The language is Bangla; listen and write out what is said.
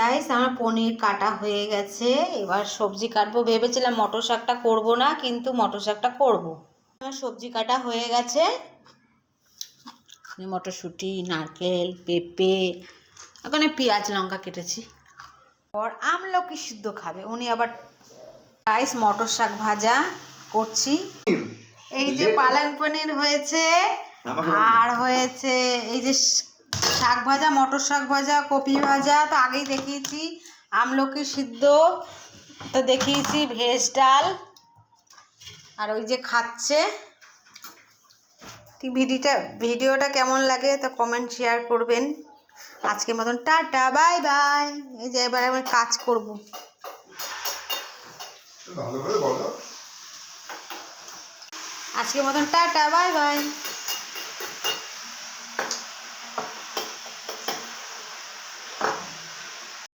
গাইস আমার পনির কাটা হয়ে গেছে, এবার সবজি কাটবো। ভেবেছিলাম মটর শাকটা করবো না, কিন্তু মটর শাকটা করবো। আমার সবজি কাটা হয়ে গেছে, মটরশুঁটি, নারকেল, পেঁপে, ওখানে পেঁয়াজ লঙ্কা কেটেছি। আর আমলকি সিদ্ধ খাবে উনি আবার। গাইস মটর শাক ভাজা করছি। এই যে পালং পনির হয়েছে, আর হয়েছে এই যে শাক ভাজা, মটর শাক ভাজা, কপি ভাজা তো আগেই দেখিয়েছি। আমলকি সিদ্ধ তো দেখিয়েছি, ভেজ ডাল। আর ওই যে খাচ্ছে। ভিডিওটা কেমন লাগে তো কমেন্ট শেয়ার করবেন। আজকের মতন টাটা, বাই বাই। এই যে এবার আমি কাজ করব। আজকের মতন টাটা, বাই বাই।